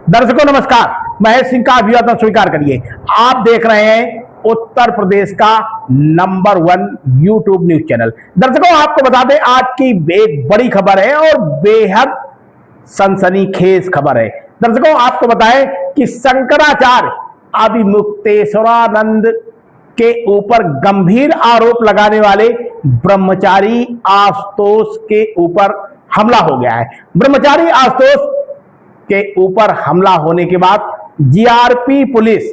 दर्शकों नमस्कार, महेश सिंह का अभिवादन स्वीकार करिए। आप देख रहे हैं उत्तर प्रदेश का नंबर 1 यूट्यूब न्यूज चैनल। दर्शकों आपको बता दें, आज की एक बड़ी खबर है और बेहद सनसनीखेज खबर है। दर्शकों आपको बताएं कि शंकराचार्य अभिमुक्तेश्वरानंद के ऊपर गंभीर आरोप लगाने वाले ब्रह्मचारी आशुतोष के ऊपर हमला हो गया है। ब्रह्मचारी आशुतोष के ऊपर हमला होने के बाद जीआरपी पुलिस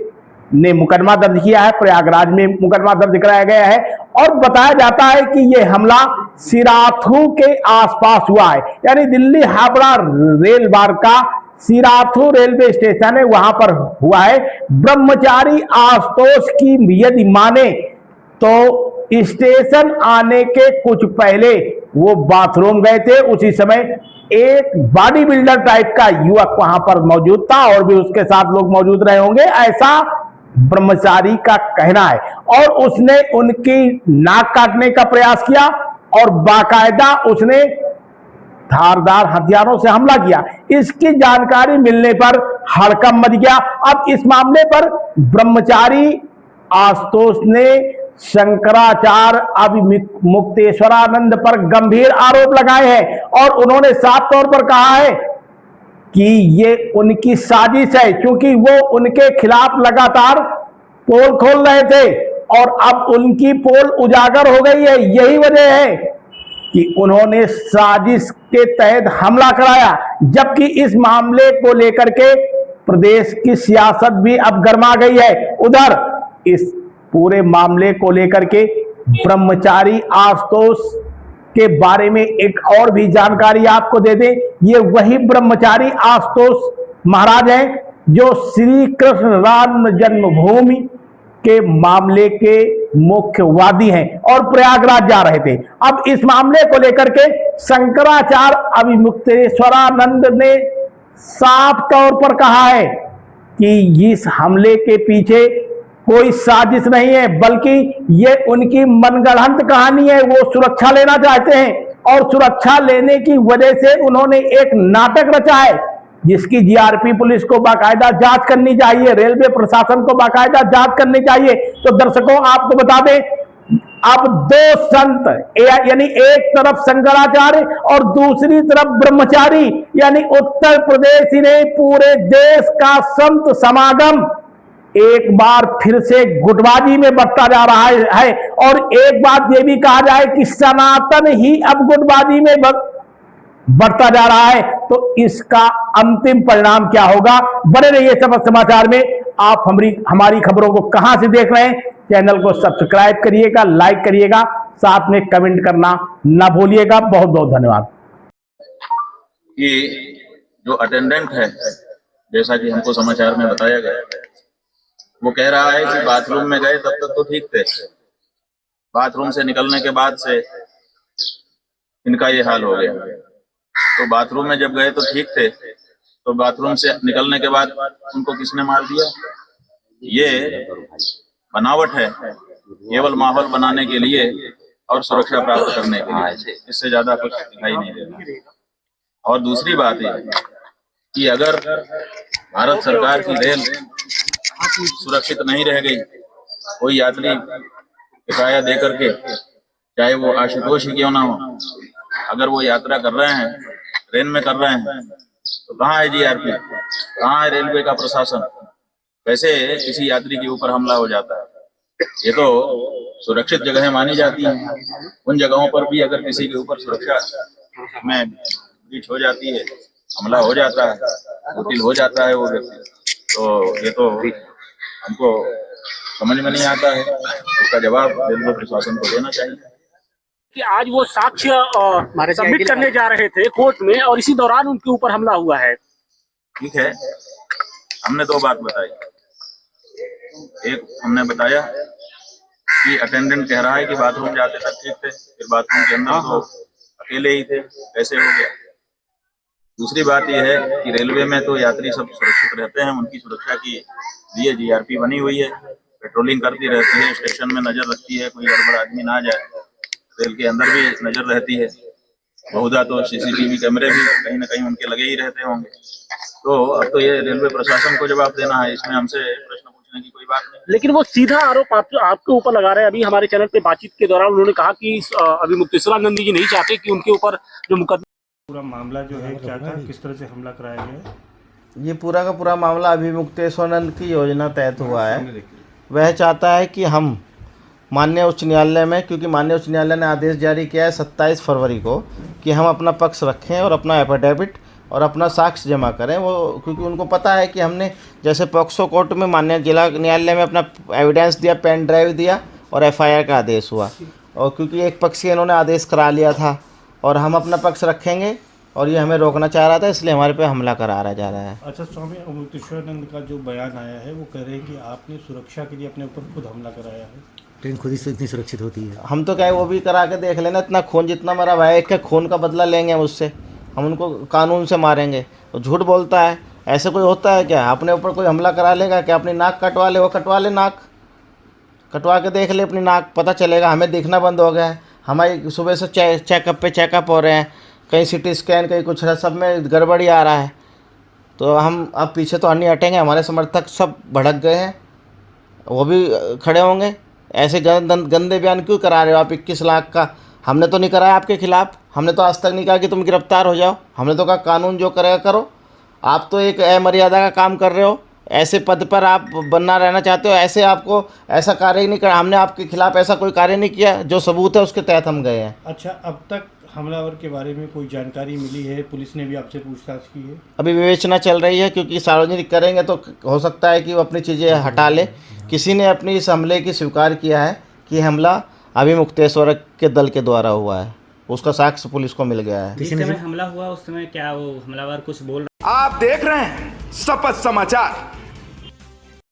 ने मुकदमा दर्ज किया है। प्रयागराज में मुकदमा दर्ज कराया गया है और बताया जाता है कि यह हमला सिराथू के आसपास हुआ है, यानी दिल्ली हावड़ा रेल मार्ग का सिराथू रेलवे स्टेशन है, वहां पर हुआ है। ब्रह्मचारी आशुतोष की यदि माने तो स्टेशन आने के कुछ पहले वो बाथरूम गए थे। उसी समय एक बॉडी बिल्डर टाइप का युवक वहां पर मौजूद था और भी उसके साथ लोग मौजूद रहे होंगे, ऐसा ब्रह्मचारी का कहना है। और उसने उनकी नाक काटने का प्रयास किया और बाकायदा उसने धारदार हथियारों से हमला किया। इसकी जानकारी मिलने पर हड़कंप मच गया। अब इस मामले पर ब्रह्मचारी आशुतोष ने शंकराचार्य अभिमुक्तेश्वरानंद पर गंभीर आरोप लगाए हैं और उन्होंने साफ तौर पर कहा है कि ये उनकी साजिश है, क्योंकि वो उनके खिलाफ लगातार पोल खोल रहे थे और अब उनकी पोल उजागर हो गई है। यही वजह है कि उन्होंने साजिश के तहत हमला कराया। जबकि इस मामले को लेकर के प्रदेश की सियासत भी अब गर्मा गई है। उधर इस पूरे मामले को लेकर के ब्रह्मचारी आशुतोष के बारे में एक और भी जानकारी आपको दे दें। ये वही ब्रह्मचारी आशुतोष महाराज हैं जो श्री कृष्ण राम जन्मभूमि के मामले के मुख्य वादी हैं और प्रयागराज जा रहे थे। अब इस मामले को लेकर के शंकराचार्य अभिमुक्तेश्वरानंद ने साफ तौर पर कहा है कि इस हमले के पीछे कोई साजिश नहीं है, बल्कि ये उनकी मनगढ़ंत कहानी है। वो सुरक्षा लेना चाहते हैं और सुरक्षा लेने की वजह से उन्होंने एक नाटक रचा है, जिसकी जीआरपी पुलिस को बाकायदा जांच करनी चाहिए, रेलवे प्रशासन को बाकायदा जांच करनी चाहिए। तो दर्शकों आपको बता दें, अब दो संत, यानी एक तरफ शंकराचार्य और दूसरी तरफ ब्रह्मचारी, यानी उत्तर प्रदेश ने पूरे देश का संत समागम एक बार फिर से गुटबाजी में बढ़ता जा रहा है। और एक बात यह भी कहा जाए कि सनातन ही अब गुटबाजी में बढ़ता जा रहा है। तो इसका अंतिम परिणाम क्या होगा? बने रहिए सब समाचार में। आप हमारी खबरों को कहां से देख रहे हैं, चैनल को सब्सक्राइब करिएगा, लाइक करिएगा, साथ में कमेंट करना ना भूलिएगा। बहुत बहुत धन्यवाद। ये जो अटेंडेंट है, जैसा कि हमको समाचार में बताया गया, वो कह रहा है कि बाथरूम में गए तब तक तो ठीक थे, बाथरूम से निकलने के बाद से इनका ये हाल हो गया। तो बाथरूम में जब गए तो ठीक थे, तो बाथरूम से निकलने के बाद उनको किसने मार दिया? ये बनावट है, केवल माहौल बनाने के लिए और सुरक्षा प्राप्त करने के लिए, इससे ज्यादा कुछ दिखाई नहीं देता। और दूसरी बात ये कि अगर भारत सरकार की रेल सुरक्षित नहीं रह गई, कोई यात्री किराया दे करके, चाहे वो आशुतोष ही क्यों ना हो, अगर वो यात्रा कर रहे हैं, ट्रेन में कर रहे हैं, तो कहाँ है जीआरपी, कहाँ है रेलवे का प्रशासन? वैसे किसी यात्री के ऊपर हमला हो जाता है, ये तो सुरक्षित जगह मानी जाती है। उन जगहों पर भी अगर किसी के ऊपर सुरक्षा में ब्रीच हो जाती है, हमला हो जाता है, मुश्किल हो जाता है वो व्यक्ति, तो ये तो हमको समझ में नहीं आता है। इसका जवाब रेलवे प्रशासन को देना चाहिए कि आज वो साक्ष्य सबमिट करने जा रहे थे कोर्ट में और इसी दौरान उनके ऊपर हमला हुआ है। ठीक है, हमने दो बात बताई। एक हमने बताया कि अटेंडेंट कह रहा है कि बाथरूम जाते तक ठीक थे, फिर बाथरूम के अंदर तो अकेले ही थे, कैसे हो गया? दूसरी बात यह है कि रेलवे में तो यात्री सब सुरक्षित रहते हैं, उनकी सुरक्षा के लिए जीआरपी बनी हुई है, पेट्रोलिंग करती रहती है, स्टेशन में नजर रखती है, कोई गड़बड़ आदमी ना जाए, रेल के अंदर भी नजर रहती है। बहुधा तो सीसीटीवी कैमरे भी कहीं ना कहीं उनके लगे ही रहते होंगे। तो अब तो ये रेलवे प्रशासन को जवाब देना है, इसमें हमसे प्रश्न पूछने की कोई बात नहीं। लेकिन वो सीधा आरोप आपके ऊपर लगा रहे हैं। अभी हमारे चैनल पे बातचीत के दौरान उन्होंने कहा कि अभी मुक्तेश्वरानंद जी नहीं चाहते कि उनके ऊपर जो मुकदमा पूरा मामला जो है क्या था, किस तरह से हमला कराया गया? ये पूरा का पूरा मामला अभी मुक्तेश्वरानंद की योजना तहत हुआ है। वह चाहता है कि हम माननीय उच्च न्यायालय में, क्योंकि माननीय उच्च न्यायालय ने आदेश जारी किया है 27 फरवरी को कि हम अपना पक्ष रखें और अपना एफिडेविट और अपना साक्ष्य जमा करें। वो क्योंकि उनको पता है कि हमने जैसे पॉक्सो कोर्ट में माननीय जिला न्यायालय में अपना एविडेंस दिया, पेन ड्राइव दिया और एफआईआर का आदेश हुआ, और क्योंकि एक पक्षीय इन्होंने आदेश करा लिया था और हम अपना पक्ष रखेंगे और ये हमें रोकना चाह रहा था, इसलिए हमारे पे हमला करा जा रहा है। अच्छा स्वामी, मुक्तेश्वरानंद का जो बयान आया है वो कह रहे हैं कि आपने सुरक्षा के लिए अपने ऊपर खुद हमला कराया है। ट्रेन खुद ही से इतनी सुरक्षित होती है? हम तो कहे वो भी करा के देख लेना, इतना खून जितना मेरा भाई एक का खून का बदला लेंगे हम उससे, हम उनको कानून से मारेंगे। तो झूठ बोलता है, ऐसे कोई होता है क्या? अपने ऊपर कोई हमला करा लेगा क्या? अपनी नाक कटवा ले, वो कटवा ले, नाक कटवा के देख ले अपनी नाक, पता चलेगा। हमें दिखना बंद हो गया है, हमारी सुबह से चेकअप पे चेकअप हो रहे हैं, कहीं सीटी स्कैन कहीं कुछ है, सब में गड़बड़ी आ रहा है। तो हम अब पीछे तो नहीं हटेंगे, हमारे समर्थक सब भड़क गए हैं, वो भी खड़े होंगे। ऐसे गंदे बयान क्यों करा रहे हो आप? 21 लाख का हमने तो नहीं कराया आपके खिलाफ, हमने तो आज तक नहीं कहा कि तुम गिरफ्तार हो जाओ, हमने तो कहा कानून जो करेगा करो। आप तो एक अमर्यादा का काम कर रहे हो, ऐसे पद पर आप बनना रहना चाहते हो, ऐसे आपको ऐसा कार्य ही नहीं करा। हमने आपके खिलाफ ऐसा कोई कार्य नहीं किया, जो सबूत है उसके तहत हम गए हैं। अच्छा, अब तक हमलावर के बारे में कोई जानकारी मिली है? पुलिस ने भी आपसे पूछताछ की है? अभी विवेचना चल रही है, क्योंकि सार्वजनिक करेंगे तो हो सकता है कि वो अपनी चीज़ें हटा ले। किसी ने अपनी इस हमले की स्वीकार किया है कि हमला अभी मुक्तेश्वर के दल के द्वारा हुआ है, उसका साक्ष्य पुलिस को मिल गया है। जिस समय हमला हुआ उस समय क्या वो हमलावर कुछ बोल आप देख रहे हैं शपथ समाचार।